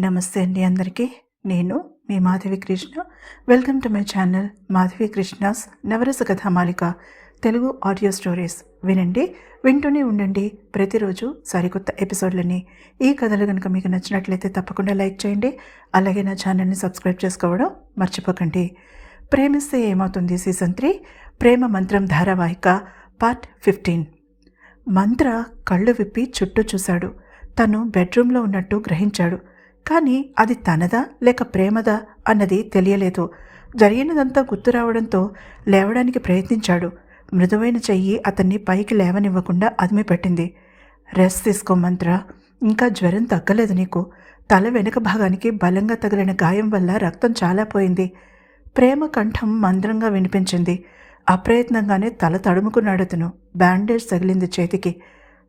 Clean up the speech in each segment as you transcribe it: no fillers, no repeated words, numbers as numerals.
నమస్తే అండి అందరికీ. నేను మీ Madhavi Krishna. Welcome to my channel Madhavi Krishna's Navarasa Kathamalika Telugu audio stories. వినండి, వింటూనే ఉండండి. ప్రతిరోజు సరికొత్త ఎపిసోడ్లని. ఈ కథలు కనుక మీకు నచ్చినట్లయితే తప్పకుండా లైక్ చేయండి. అలాగే నా ఛానల్ని సబ్స్క్రైబ్ చేసుకోవడం మర్చిపోకండి. ప్రేమిస్తే ఏమవుతుంది సీజన్ 3 ప్రేమ మంత్రం ధారావాహిక పార్ట్ 15. మంత్ర కళ్ళు విప్పి చుట్టూ చూశాడు. తను బెడ్రూమ్లో ఉన్నట్టు గ్రహించాడు. కానీ అది తనదా లేక ప్రేమదా అన్నది తెలియలేదు. జరిగినదంతా గుర్తు రావడంతో లేవడానికి ప్రయత్నించాడు. మృదువైన చెయ్యి అతన్ని పైకి లేవనివ్వకుండా అదిమిపెట్టింది. రెస్ట్ తీసుకో మంత్ర, ఇంకా జ్వరం తగ్గలేదు నీకు. తల వెనుక భాగానికి బలంగా తగిలిన గాయం వల్ల రక్తం చాలా పోయింది. ప్రేమ కంఠం మంద్రంగా వినిపించింది. అప్రయత్నంగానే తల తడుముకున్నాడు అతను. బ్యాండేజ్ తగిలింది చేతికి.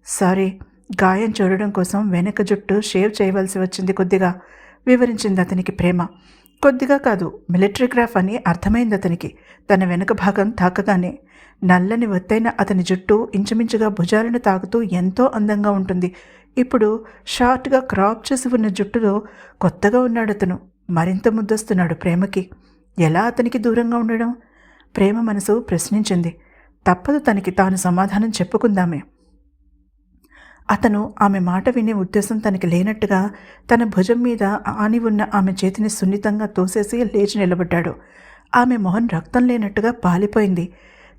సారీ, గాయం చూడడం కోసం వెనక జుట్టు షేవ్ చేయవలసి వచ్చింది కొద్దిగా, వివరించింది అతనికి ప్రేమ. కొద్దిగా కాదు, మిలిటరీగ్రాఫ్ అని అర్థమైంది అతనికి. తన వెనుక భాగం తాకగానే నల్లని ఒత్తైన అతని జుట్టు ఇంచుమించుగా భుజాలను తాకుతూ ఎంతో అందంగా ఉంటుంది. ఇప్పుడు షార్ట్గా క్రాప్ చేసి ఉన్న జుట్టులో కొత్తగా ఉన్నాడు అతను. మరింత ముద్దొస్తున్నాడు ప్రేమకి. ఎలా అతనికి దూరంగా ఉండడం? ప్రేమ మనసు ప్రశ్నించింది. తప్పదు, తనకి తాను సమాధానం చెప్పుకుందామే. అతను ఆమె మాట వినే ఉద్దేశం తనకి లేనట్టుగా తన భుజం మీద ఆని ఉన్న ఆమె చేతిని సున్నితంగా తోసేసి లేచి నిలబడ్డాడు. ఆమె మొహం రక్తం లేనట్టుగా పాలిపోయింది.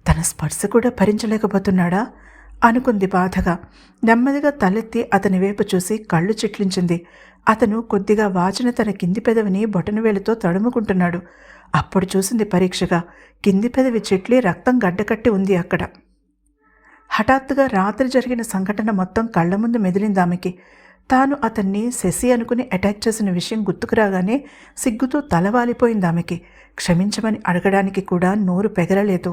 తన స్పర్శ కూడా భరించలేకపోతున్నాడా అనుకుంది బాధగా. నెమ్మదిగా తలెత్తి అతని వైపు చూసి కళ్ళు చిట్లించింది. అతను కొద్దిగా వాచిన తన కింది పెదవిని బొటనవేలుతో తడుముకుంటున్నాడు. అప్పుడు చూసింది పరీక్షగా. కింది పెదవి చిట్లి రక్తం గడ్డకట్టి ఉంది అక్కడ. హఠాత్తుగా రాత్రి జరిగిన సంఘటన మొత్తం కళ్ల ముందు మెదిలింది ఆమెకి. తాను అతన్ని శశి అనుకుని అటాక్ చేసిన విషయం గుర్తుకు రాగానే సిగ్గుతో తలవాలిపోయింది ఆమెకి. క్షమించమని అడగడానికి కూడా నోరు పెగరలేదు.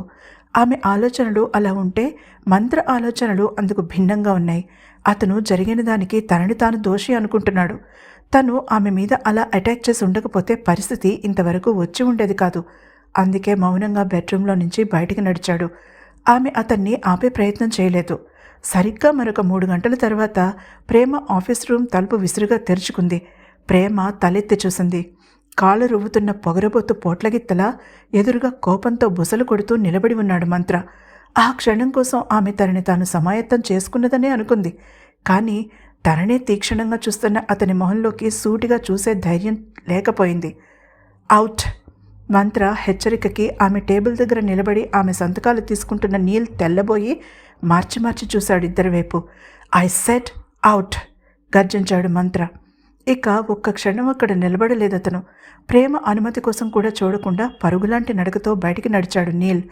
ఆమె ఆలోచనలు అలా ఉంటే మంత్ర ఆలోచనలు అందుకు భిన్నంగా ఉన్నాయి. అతను జరిగిన దానికి తనని తాను దోషి అనుకుంటున్నాడు. తను ఆమె మీద అలా అటాక్ చేసి ఉండకపోతే పరిస్థితి ఇంతవరకు వచ్చి ఉండేది కాదు. అందుకే మౌనంగా బెడ్రూమ్లో నుంచి బయటికి నడిచాడు. ఆమె అతన్ని ఆపే ప్రయత్నం చేయలేదు. సరిగ్గా మరొక 3 గంటల తర్వాత ప్రేమ ఆఫీస్ రూమ్ తలుపు విసురుగా తెరుచుకుంది. ప్రేమ తలెత్తి చూసింది. కాళ్ళు రువ్వుతున్న పొగరబోతు పోట్లగిత్తలా ఎదురుగా కోపంతో బుసలు కొడుతూ నిలబడి ఉన్నాడు మంత్ర. ఆ క్షణం కోసం ఆమె తనని తాను సమాయత్తం చేసుకున్నదనే అనుకుంది. కానీ తననే తీక్షణంగా చూస్తున్న అతని మొహంలోకి సూటిగా చూసే ధైర్యం లేకపోయింది. అవుట్! మంత్ర హెచ్చరికకి ఆమె టేబుల్ దగ్గర నిలబడి ఆమె సంతకాలు తీసుకుంటున్న నీల్ తెల్లబోయి మార్చి మార్చి చూశాడు ఇద్దరి వైపు. I set out! గర్జించాడు మంత్ర. ఇక ఒక్క క్షణం అక్కడ నిలబడలేదతను. ప్రేమ అనుమతి కోసం కూడా చూడకుండా పరుగులాంటి నడకతో బయటికి నడిచాడు నీల్.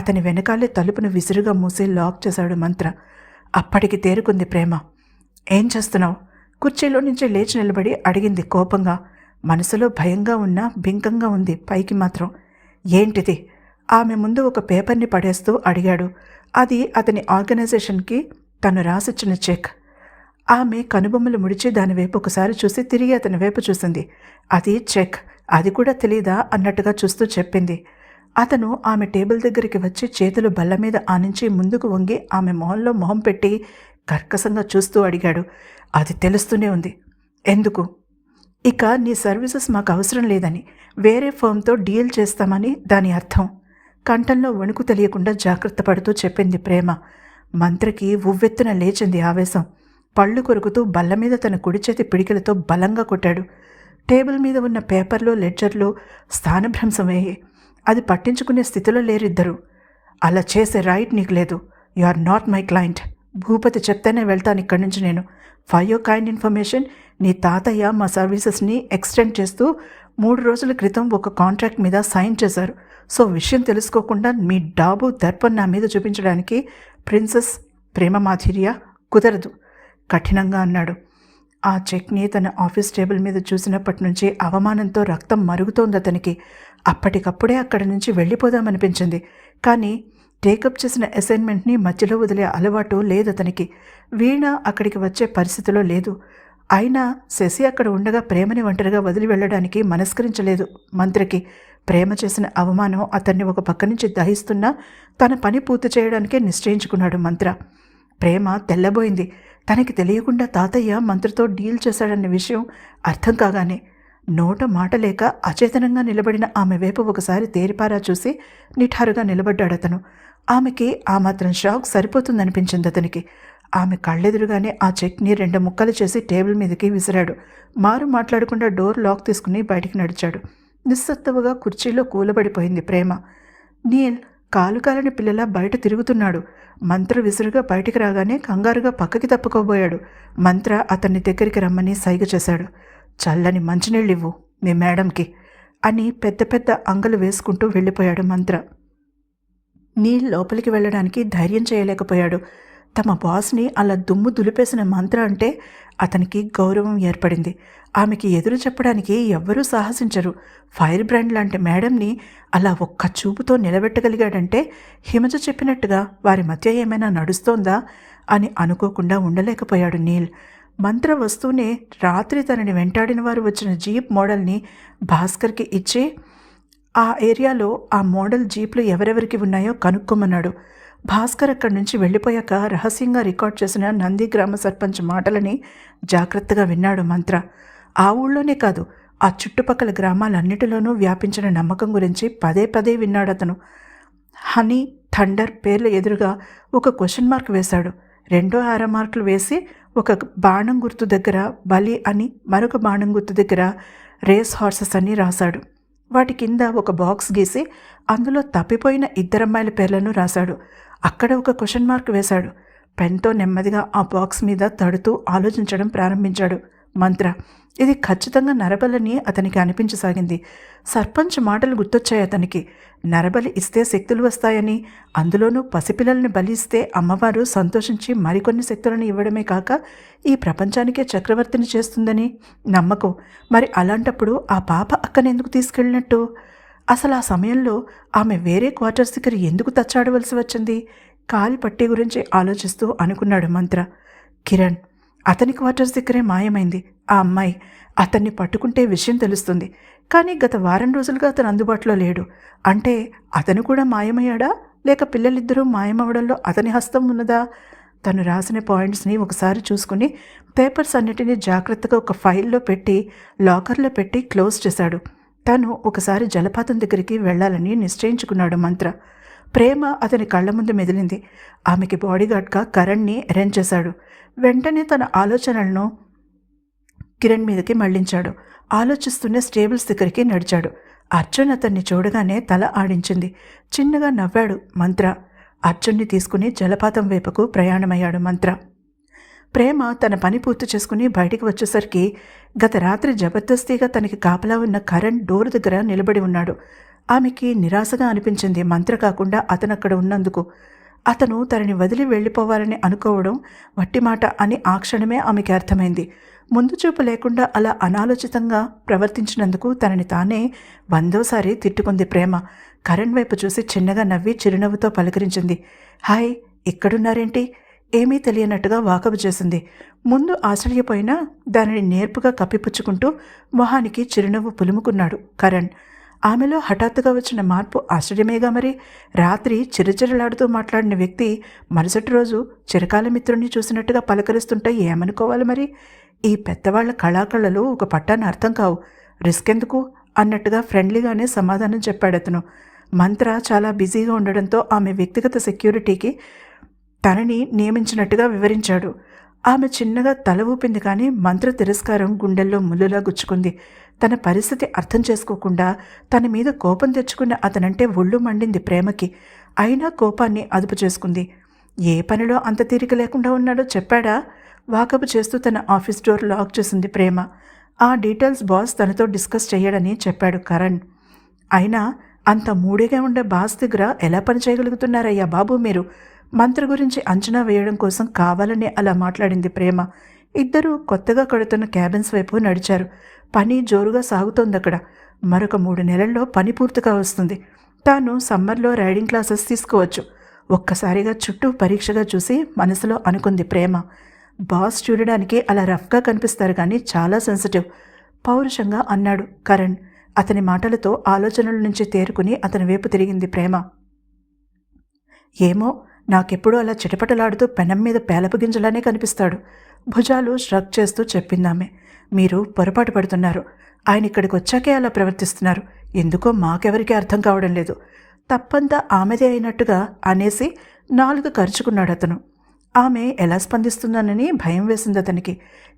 అతని వెనకాలే తలుపును విసురుగా మూసి లాక్ చేశాడు మంత్ర. అప్పటికి తేరుకుంది ప్రేమ. ఏం చేస్తున్నావు? కుర్చీలో నుంచి లేచి నిలబడి అడిగింది కోపంగా. మనసులో భయంగా ఉన్నా బింకంగా ఉంది పైకి మాత్రం. ఏంటిది? ఆమె ముందు ఒక పేపర్ని పడేస్తూ అడిగాడు. అది అతని ఆర్గనైజేషన్కి తను రాసిచ్చిన చెక్. ఆమె కనుబొమ్మలు ముడిచి దానివైపు ఒకసారి చూసి తిరిగి అతని వైపు చూసింది. అది చెక్, అది కూడా తెలీదా అన్నట్టుగా చూస్తూ చెప్పింది. అతను ఆమె టేబుల్ దగ్గరికి వచ్చి చేతులు బల్ల మీద ఆనించి ముందుకు వంగి ఆమె మొహంలో మొహం పెట్టి కర్కశంగా చూస్తూ అడిగాడు. అది తెలుస్తూనే ఉంది. ఎందుకు? ఇక నీ సర్వీసెస్ మాకు అవసరం లేదని, వేరే ఫర్మ్తో డీల్ చేస్తామని దాని అర్థం. కంఠంలో వణుకు తెలియకుండా జాగ్రత్త పడుతూ చెప్పింది ప్రేమ. మంత్రకి ఉవ్వెత్తున లేచింది ఆవేశం. పళ్ళు కొరుకుతూ బల్ల మీద తన కుడి చేతి పిడికిలతో బలంగా కొట్టాడు. టేబుల్ మీద ఉన్న పేపర్లు లెడ్జర్లు స్థానభ్రంశమయ్యాయి. అది పట్టించుకునే స్థితిలో లేరిద్దరు. అలా చేసే రైట్ నీకు లేదు. You are not my client. Bhupathi చెప్తేనే వెళ్తాను ఇక్కడి నుంచి నేను. ఫర్ యువర్ కైండ్ ఇన్ఫర్మేషన్, నీ తాతయ్య మా సర్వీసెస్ని ఎక్స్టెండ్ చేస్తూ 3 రోజుల క్రితం ఒక కాంట్రాక్ట్ మీద సైన్ చేశారు. సో విషయం తెలుసుకోకుండా మీ డాబు దర్పం నా మీద చూపించడానికి ప్రిన్సెస్ ప్రేమ మాధుర్య కుదరదు కఠినంగా అన్నాడు. ఆ చెక్ని తన ఆఫీస్ టేబుల్ మీద చూసినప్పటి నుంచి అవమానంతో రక్తం మరుగుతోంది అతనికి. అప్పటికప్పుడే అక్కడి నుంచి వెళ్ళిపోదామనిపించింది. కానీ టేకప్ చేసిన అసైన్మెంట్ని మధ్యలో వదిలే అలవాటు లేదు అతనికి. వీణ అక్కడికి వచ్చే పరిస్థితిలో లేదు. అయినా శశి అక్కడ ఉండగా ప్రేమని ఒంటరిగా వదిలి వెళ్ళడానికి మనస్కరించలేదు మంత్రికి. ప్రేమ చేసిన అవమానం అతన్ని ఒక పక్క నుంచి దహిస్తున్నా తన పని పూర్తి చేయడానికే నిశ్చయించుకున్నాడు మంత్ర. ప్రేమ తెల్లబోయింది. తనకి తెలియకుండా తాతయ్య మంత్రతో డీల్ చేశాడన్న విషయం అర్థం కాగానే నోట మాట లేక అచేతనంగా నిలబడిన ఆమె వైపు ఒకసారి తేరిపారా చూసి నిఠారుగా నిలబడ్డాడతను. ఆమెకి ఆ మాత్రం షాక్ సరిపోతుందనిపించింది అతనికి. ఆమె కళ్ళెదురుగానే ఆ చెక్ని 2 ముక్కలు చేసి టేబుల్ మీదకి విసిరాడు. మారు మాట్లాడకుండా డోర్ లాక్ తీసుకుని బయటికి నడిచాడు. నిస్సత్తువగా కుర్చీలో కూలబడిపోయింది ప్రేమ. నీల్ కాలు కాలని పిల్లలా బయట తిరుగుతున్నాడు. మంత్ర విసురుగా బయటికి రాగానే కంగారుగా పక్కకి తప్పుకోబోయాడు. మంత్ర అతన్ని దగ్గరికి రమ్మని సైగ చేశాడు. చల్లని మంచినీళ్ళివ్వు మీ మేడంకి అని పెద్ద పెద్ద అంగలు వేసుకుంటూ వెళ్ళిపోయాడు మంత్ర. నీల్ లోపలికి వెళ్ళడానికి ధైర్యం చేయలేకపోయాడు. తమ బాస్ని అలా దుమ్ము దులిపేసిన మంత్ర అంటే అతనికి గౌరవం ఏర్పడింది. ఆమెకి ఎదురు చెప్పడానికి ఎవ్వరూ సాహసించరు. ఫైర్ బ్రాండ్ లాంటి మేడంని అలా ఒక్క చూపుతో నిలబెట్టగలిగాడంటే హిమజ చెప్పినట్టుగా వారి మధ్య ఏమైనా నడుస్తోందా అని అనుకోకుండా ఉండలేకపోయాడు నీల్. మంత్ర వస్తూనే రాత్రి తనని వెంటాడిన వారు వచ్చిన జీప్ మోడల్ని భాస్కర్కి ఇచ్చి ఆ ఏరియాలో ఆ మోడల్ జీప్లు ఎవరెవరికి ఉన్నాయో కనుక్కోమన్నాడు. భాస్కర్ అక్కడి నుంచి వెళ్ళిపోయాక రహస్యంగా రికార్డ్ చేసిన నంది గ్రామ సర్పంచ్ మాటలని జాగ్రత్తగా విన్నాడు మంత్ర. ఆ ఊళ్ళోనే కాదు, ఆ చుట్టుపక్కల గ్రామాలన్నిటిలోనూ వ్యాపించిన నమ్మకం గురించి పదే పదే విన్నాడతను. హనీ, థండర్ పేర్ల ఎదురుగా ఒక క్వశ్చన్ మార్క్ వేశాడు. 2 ఆరో మార్కులు వేసి ఒక బాణం గుర్తు దగ్గర బలి అని, మరొక బాణం గుర్తు దగ్గర రేస్ హార్సెస్ అని రాశాడు. వాటి కింద ఒక బాక్స్ గీసి అందులో తప్పిపోయిన 2 అమ్మాయిల పేర్లను రాశాడు. అక్కడ ఒక క్వశ్చన్ మార్క్ వేశాడు. పెన్తో నెమ్మదిగా ఆ బాక్స్ మీద తడుతూ ఆలోచించడం ప్రారంభించాడు మంత్ర. ఇది ఖచ్చితంగా నరబలని అతనికి అనిపించసాగింది. సర్పంచ్ మాటలు గుర్తొచ్చాయి అతనికి. నరబలి ఇస్తే శక్తులు వస్తాయని, అందులోనూ పసిపిల్లల్ని బలి ఇస్తే అమ్మవారు సంతోషించి మరికొన్ని శక్తులను ఇవ్వడమే కాక ఈ ప్రపంచానికే చక్రవర్తిని చేస్తుందని నమ్మకం. మరి అలాంటప్పుడు ఆ పాప అక్కనెందుకు తీసుకెళ్ళినట్టు? అసలు ఆ సమయంలో ఆమె వేరే క్వార్టర్స్ దగ్గర ఎందుకు తచ్చాడవలసి వచ్చింది? కాలి పట్టి గురించి ఆలోచిస్తూ అనుకున్నాడు మంత్ర. కిరణ్ అతని క్వార్టర్స్ దగ్గరే మాయమైంది. ఆ అమ్మాయి అతన్ని పట్టుకుంటే విషయం తెలుస్తుంది. కానీ గత వారం రోజులుగా అతను అందుబాటులో లేడు. అంటే అతను కూడా మాయమయ్యాడా, లేక పిల్లలిద్దరూ మాయమవడంలో అతని హస్తం ఉన్నదా? తను రాసిన పాయింట్స్ని ఒకసారి చూసుకుని పేపర్స్ అన్నిటినీ జాగ్రత్తగా ఒక ఫైల్లో పెట్టి లాకర్లో పెట్టి క్లోజ్ చేశాడు. తను ఒకసారి జలపాతం దగ్గరికి వెళ్లాలని నిశ్చయించుకున్నాడు మంత్ర. ప్రేమ అతని కళ్ల ముందు మెదిలింది. ఆమెకి బాడీగార్డ్గా కరణ్ని అరేంజ్ చేశాడు. వెంటనే తన ఆలోచనలను కిరణ్ మీదకి మళ్లించాడు. ఆలోచిస్తూనే స్టేబుల్స్ దగ్గరికి నడిచాడు. అర్జున్ అతన్ని చూడగానే తల ఆడించింది. చిన్నగా నవ్వాడు మంత్ర. అర్జున్ని తీసుకుని జలపాతం వైపుకు ప్రయాణమయ్యాడు మంత్ర. ప్రేమ తన పని పూర్తి చేసుకుని బయటికి వచ్చేసరికి గత రాత్రి జబర్దస్తిగా తనకి కాపలా ఉన్న కరణ్ డోర్ దగ్గర నిలబడి ఉన్నాడు. ఆమెకి నిరాశగా అనిపించింది మంత్ర కాకుండా అతనక్కడ ఉన్నందుకు. అతను తనని వదిలి వెళ్ళిపోవాలని అనుకోవడం వట్టి మాట అని ఆ క్షణమే ఆమెకి అర్థమైంది. ముందు చూపు లేకుండా అలా అనాలోచితంగా ప్రవర్తించినందుకు తనని తానే 100వసారి తిట్టుకుంది ప్రేమ. కరణ్ వైపు చూసి చిన్నగా నవ్వి చిరునవ్వుతో పలకరించింది. హాయ్, ఇక్కడున్నారేంటి? ఏమీ తెలియనట్టుగా వాకబు చేసింది. ముందు ఆశ్చర్యపోయినా దానిని నేర్పుగా కప్పిపుచ్చుకుంటూ మొహానికి చిరునవ్వు పులుముకున్నాడు కరణ్. ఆమెలో హఠాత్తుగా వచ్చిన మార్పు ఆశ్చర్యమేగా మరి. రాత్రి చిరచిరలాడుతూ మాట్లాడిన వ్యక్తి మరుసటి రోజు చిరకాల మిత్రుణ్ణి చూసినట్టుగా పలకరిస్తుంటే ఏమనుకోవాలి మరి? ఈ పెద్దవాళ్ల కళాకళలు ఒక పట్టాన అర్థం కావు. రిస్క్ ఎందుకు అన్నట్టుగా ఫ్రెండ్లీగానే సమాధానం చెప్పాడతను. మంత్ర చాలా బిజీగా ఉండడంతో ఆమె వ్యక్తిగత సెక్యూరిటీకి తనని నియమించినట్టుగా వివరించాడు. ఆమె చిన్నగా తల ఊపింది. కానీ మంత్ర తిరస్కారం గుండెల్లో ముల్లులా గుచ్చుకుంది. తన పరిస్థితి అర్థం చేసుకోకుండా తన మీద కోపం తెచ్చుకున్న అతనంటే ఒళ్ళు మండింది ప్రేమకి. అయినా కోపాన్ని అదుపు చేసుకుంది. ఏ పనిలో అంత తీరిక లేకుండా ఉన్నాడో చెప్పాడా? వాకపు చేస్తూ తన ఆఫీస్ డోర్ లాక్ చేసింది ప్రేమ. ఆ డీటెయిల్స్ బాస్ తనతో డిస్కస్ చేయడని చెప్పాడు కరణ్. అయినా అంత మూడిగా ఉండే బాస్ దగ్గర ఎలా పని చేయగలుగుతున్నారయ్యా బాబు మీరు? మంత్ర గురించి అంచనా వేయడం కోసం కావాలనే అలా మాట్లాడింది ప్రేమ. ఇద్దరూ కొత్తగా కడుతున్న క్యాబిన్స్ వైపు నడిచారు. పని జోరుగా సాగుతోందక్కడ. మరొక 3 నెలల్లో పని పూర్తిగా వస్తుంది. తాను సమ్మర్లో రైడింగ్ క్లాసెస్ తీసుకోవచ్చు. ఒక్కసారిగా చుట్టూ పరీక్షగా చూసి మనసులో అనుకుంది ప్రేమ. బాస్ చూడడానికి అలా రఫ్గా కనిపిస్తారు కానీ చాలా సెన్సిటివ్, పౌరుషంగా అన్నాడు కరణ్. అతని మాటలతో ఆలోచనల నుంచి తేరుకుని అతని వైపు తిరిగింది ప్రేమ. ఏమో, నాకెప్పుడూ అలా చిటపటలాడుతూ పెనం మీద పేలపు గింజలానే కనిపిస్తాడు. భుజాలు ష్రగ్ చేస్తూ చెప్పిందామె. మీరు పొరపాటు పడుతున్నారు. ఆయన ఇక్కడికి వచ్చాకే అలా ప్రవర్తిస్తున్నారు. ఎందుకో మాకెవరికీ అర్థం కావడం లేదు. తప్పంతా ఆమెదే అయినట్టుగా అనేసి నాలుగు ఖర్చుకున్నాడు అతను. ఆమె ఎలా స్పందిస్తుందోనని భయం వేసింది అతనికి.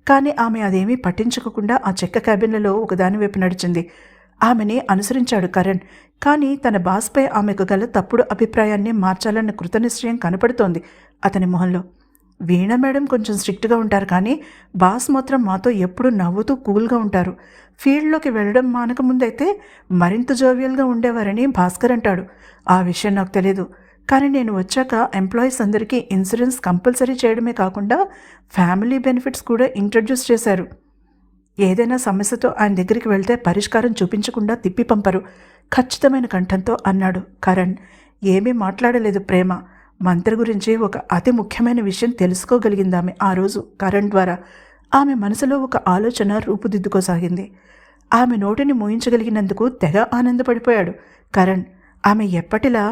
కానీ ఆమె అదేమీ పట్టించుకోకుండా ఆ చెక్క క్యాబిన్లలో ఒకదాని వైపు నడిచింది. ఆమెని అనుసరించాడు కరణ్. కానీ తన బాస్పై ఆమెకు గల తప్పుడు అభిప్రాయాన్ని మార్చాలన్న కృతనిశ్చయం కనపడుతోంది అతని మొహంలో. వీణ మేడం కొంచెం స్ట్రిక్ట్గా ఉంటారు, కానీ బాస్ మాత్రం మాతో ఎప్పుడూ నవ్వుతూ కూల్గా ఉంటారు. ఫీల్డ్లోకి వెళ్ళడం మానకముందైతే మరింత జోవియల్గా ఉండేవారని భాస్కర్ అంటాడు. ఆ విషయం నాకు తెలియదు. కానీ నేను వచ్చాక ఎంప్లాయీస్ అందరికీ ఇన్సూరెన్స్ కంపల్సరీ చేయడమే కాకుండా ఫ్యామిలీ బెనిఫిట్స్ కూడా ఇంట్రడ్యూస్ చేశారు. ఏదైనా సమస్యతో ఆయన దగ్గరికి వెళ్తే పరిష్కారం చూపించకుండా తిప్పి పంపరు, ఖచ్చితమైన కంఠంతో అన్నాడు కరణ్. ఏమీ మాట్లాడలేదు ప్రేమ. మంత్రి గురించి ఒక అతి ముఖ్యమైన విషయం తెలుసుకోగలిగిందామె ఆ రోజు కరణ్ ద్వారా. ఆమె మనసులో ఒక ఆలోచన రూపుదిద్దుకోసాగింది. ఆమె నోటిని మూయించగలిగినందుకు తెగ ఆనందపడిపోయాడు కరణ్. ఆమె ఎప్పటిలా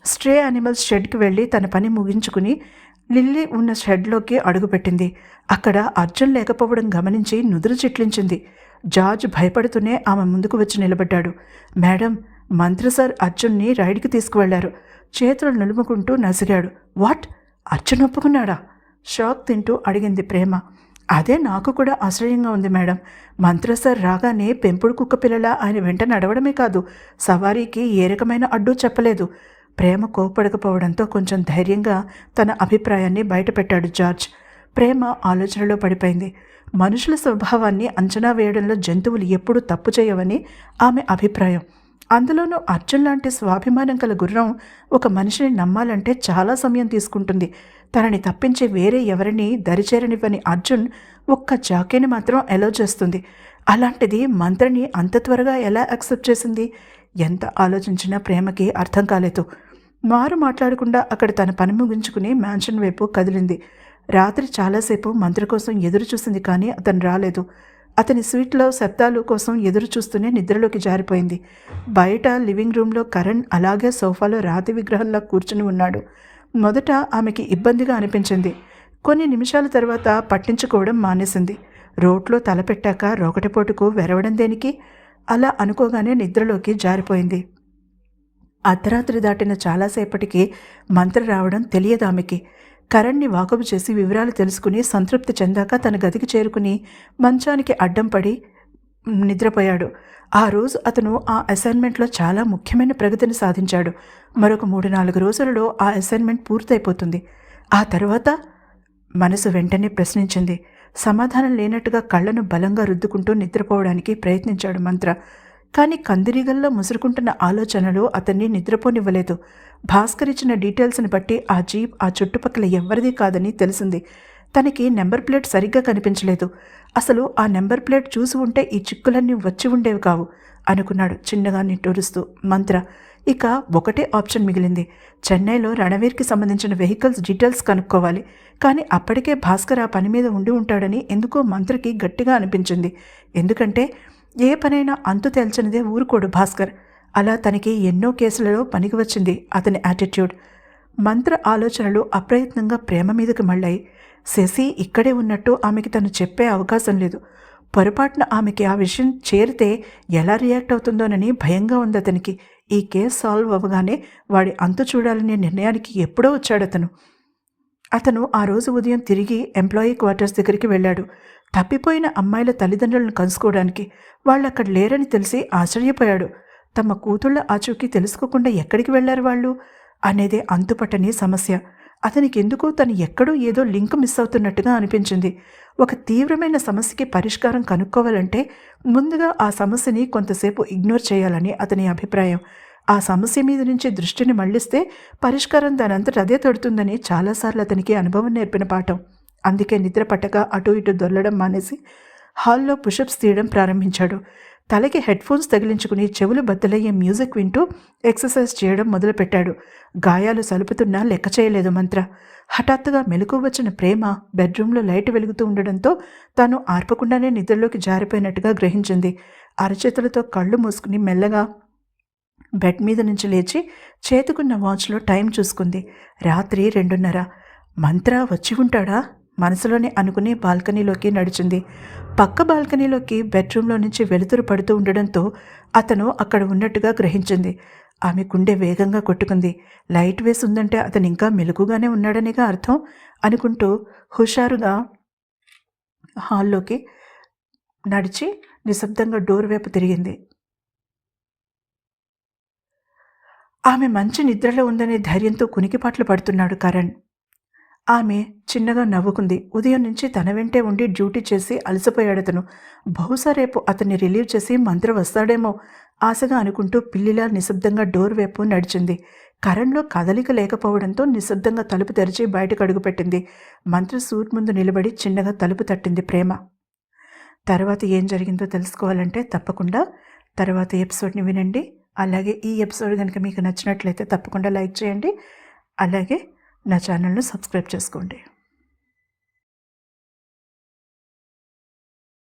స్ట్రే యానిమల్స్ షెడ్కి వెళ్ళి తన పని ముగించుకుని లిల్లీ ఉన్న షెడ్లోకి అడుగుపెట్టింది. అక్కడ అర్జున్ లేకపోవడం గమనించి నుదురు చిట్లించింది. జార్జ్ భయపడుతూనే ఆమె ముందుకు వచ్చి నిలబడ్డాడు. మేడం, మంత్రి సార్ అర్జున్ని రైడ్కి తీసుకువెళ్లారు. చేతులు నులుముకుంటూ నసిగాడు. వాట్? అర్జున్ ఒప్పుకున్నాడా? షాక్ తింటూ అడిగింది ప్రేమ. అదే నాకు కూడా ఆశ్చర్యంగా ఉంది మేడం. మంత్రి సార్ రాగానే పెంపుడు కుక్క పిల్లలా ఆయన వెంట నడవడమే కాదు, సవారీకి ఏ రకమైన అడ్డు చెప్పలేదు. ప్రేమ కోపడకపోవడంతో కొంచెం ధైర్యంగా తన అభిప్రాయాన్ని బయటపెట్టాడు జార్జ్. ప్రేమ ఆలోచనలో పడిపోయింది. మనుషుల స్వభావాన్ని అంచనా వేయడంలో జంతువులు ఎప్పుడూ తప్పు చేయవని ఆమె అభిప్రాయం. అందులోనూ అర్జున్ లాంటి స్వాభిమానం గల గుర్రం ఒక మనిషిని నమ్మాలంటే చాలా సమయం తీసుకుంటుంది. తనని తప్పించి వేరే ఎవరిని దరిచేరనివ్వని అర్జున్ ఒక్క జాకీని మాత్రం ఎలో చేస్తుంది. అలాంటిది మంత్రిని అంత త్వరగా ఎలా యాక్సెప్ట్ చేసింది? ఎంత ఆలోచించినా ప్రేమకి అర్థం కాలేదు. మారు మాట్లాడకుండా అక్కడ తన పని ముగించుకుని మ్యాన్షన్ వైపు కదిలింది. రాత్రి చాలాసేపు మంత్రి కోసం ఎదురు చూసింది, కానీ అతను రాలేదు. అతని స్వీట్లో శబ్దాలు కోసం ఎదురు చూస్తూనే నిద్రలోకి జారిపోయింది. బయట లివింగ్ రూమ్లో కరణ్ అలాగే సోఫాలో రాతి విగ్రహంలా కూర్చుని ఉన్నాడు. మొదట ఆమెకి ఇబ్బందిగా అనిపించింది. కొన్ని నిమిషాల తర్వాత పట్టించుకోవడం మానేసింది. రోట్లో తలపెట్టాక రోకటిపోటుకు వెరవడం దేనికి? అలా అనుకోగానే నిద్రలోకి జారిపోయింది. అర్ధరాత్రి దాటిన చాలాసేపటికి మంత్రి రావడం తెలియదు ఆమెకి. కరణ్ని వాకబు చేసి వివరాలు తెలుసుకుని సంతృప్తి చెందాక తన గదికి చేరుకుని మంచానికి అడ్డం పడి నిద్రపోయాడు. ఆ రోజు అతను ఆ అసైన్మెంట్లో చాలా ముఖ్యమైన ప్రగతిని సాధించాడు. మరొక 3-4 రోజులలో ఆ అసైన్మెంట్ పూర్తయిపోతుంది. ఆ తర్వాత మనసు వెంటనే ప్రశ్నించింది. సమాధానం లేనట్టుగా కళ్ళను బలంగా రుద్దుకుంటూ నిద్రపోవడానికి ప్రయత్నించాడు మంత్ర. కానీ కందిరీగల్లో ముసురుకుంటున్న ఆలోచనలు అతన్ని నిద్రపోనివ్వలేదు. భాస్కర్ ఇచ్చిన డీటెయిల్స్ని బట్టి ఆ జీప్ ఆ చుట్టుపక్కల ఎవ్వరిది కాదని తెలిసింది. తనకి నెంబర్ ప్లేట్ సరిగ్గా కనిపించలేదు. అసలు ఆ నెంబర్ ప్లేట్ చూసి ఉంటే ఈ చిక్కులన్నీ వచ్చి ఉండేవి కావు అనుకున్నాడు చిన్నగా నిట్టూరుస్తూ మంత్ర. ఇక ఒకటే ఆప్షన్ మిగిలింది. చెన్నైలో రణవీర్కి సంబంధించిన వెహికల్స్ డీటెయిల్స్ కనుక్కోవాలి. కానీ అప్పటికే భాస్కర్ ఆ పని మీద ఉండి ఉంటాడని ఎందుకో మంత్రకి గట్టిగా అనిపించింది. ఎందుకంటే ఏ పనైనా అంతు తేల్చనిదే ఊరుకోడు భాస్కర్. అలా తనకి ఎన్నో కేసులలో పనికి వచ్చింది అతని యాటిట్యూడ్. మంత్ర ఆలోచనలు అప్రయత్నంగా ప్రేమ మీదకి మళ్ళాయి. శశి ఇక్కడే ఉన్నట్టు ఆమెకి తను చెప్పే అవకాశం లేదు. పొరపాటున ఆమెకి ఆ విషయం చేరితే ఎలా రియాక్ట్ అవుతుందోనని భయంగా ఉంది అతనికి. ఈ కేసు సాల్వ్ అవ్వగానే వాడి అంతు చూడాలనే నిర్ణయానికి ఎప్పుడో వచ్చాడు అతను ఆ రోజు ఉదయం తిరిగి ఎంప్లాయీ క్వార్టర్స్ దగ్గరికి వెళ్ళాడు. తప్పిపోయిన అమ్మాయిల తల్లిదండ్రులను కలుసుకోవడానికి. వాళ్ళక్కడ లేరని తెలిసి ఆశ్చర్యపోయాడు. తమ కూతుళ్ల ఆచూకీ తెలుసుకోకుండా ఎక్కడికి వెళ్లారు వాళ్ళు అనేదే అంతుపట్టని సమస్య. అతనికి ఎందుకో తను ఎక్కడో ఏదో లింక్ మిస్ అవుతున్నట్టుగా అనిపించింది. ఒక తీవ్రమైన సమస్యకి పరిష్కారం కనుక్కోవాలంటే ముందుగా ఆ సమస్యని కొంతసేపు ఇగ్నోర్ చేయాలని అతని అభిప్రాయం. ఆ సమస్య మీద నుంచి దృష్టిని మళ్లిస్తే పరిష్కారం దానంతట అదే తడుతుందని చాలాసార్లు అతనికి అనుభవం నేర్పిన పాఠం. అందుకే నిద్ర పట్టక అటు ఇటు దొర్లడం మానేసి హాల్లో పుషప్స్ తీయడం ప్రారంభించాడు. తలకి హెడ్ఫోన్స్ తగిలించుకుని చెవులు బద్దలయ్యే మ్యూజిక్ వింటూ ఎక్సర్సైజ్ చేయడం మొదలుపెట్టాడు. గాయాలు సలుపుతున్నా లెక్క చేయలేదు మంత్ర. హఠాత్తుగా మెలకు వచ్చిన ప్రేమ బెడ్రూమ్లో లైట్ వెలుగుతూ ఉండడంతో తాను ఆర్పకుండానే నిద్రలోకి జారిపోయినట్టుగా గ్రహించింది. అరచేతులతో కళ్ళు మూసుకుని మెల్లగా బెడ్ మీద నుంచి లేచి చేతుకున్న వాచ్లో టైం చూసుకుంది. రాత్రి 2:30. మంత్ర వచ్చి ఉంటాడా మనసులోనే అనుకుని బాల్కనీలోకి నడిచింది. పక్క బాల్కనీలోకి బెడ్రూమ్లో నుంచి వెలుతురు పడుతూ ఉండడంతో అతను అక్కడ ఉన్నట్టుగా గ్రహించింది. ఆమె గుండె వేగంగా కొట్టుకుంది. లైట్ వేసి ఉందంటే అతను ఇంకా మెలకుగానే ఉన్నాడనేగా అర్థం అనుకుంటూ హుషారుగా హాల్లోకి నడిచి నిశ్శబ్దంగా డోర్ వైపు తిరిగింది. ఆమె మంచి నిద్రలో ఉందనే ధైర్యంతో కునికిపాట్లు పడుతున్నాడు కరణ్. ఆమె చిన్నగా నవ్వుకుంది. ఉదయం నుంచి తన వెంటే ఉండి డ్యూటీ చేసి అలసిపోయాడతను. బహుశా రేపు అతన్ని రిలీవ్ చేసి మంత్ర వస్తాడేమో ఆశగా అనుకుంటూ పిల్లిలా నిశ్శబ్దంగా డోర్ వైపు నడిచింది. కరణ్లో కదలిక లేకపోవడంతో నిశ్శబ్దంగా తలుపు తెరిచి బయటకు అడుగుపెట్టింది. మంత్ర సూట్ ముందు నిలబడి చిన్నగా తలుపు తట్టింది ప్రేమ. తర్వాత ఏం జరిగిందో తెలుసుకోవాలంటే తప్పకుండా తర్వాత ఎపిసోడ్ని వినండి. అలాగే ఈ ఎపిసోడ్ కనుక మీకు నచ్చినట్లయితే తప్పకుండా లైక్ చేయండి. అలాగే నా ఛానల్ను సబ్స్క్రైబ్ చేసుకోండి.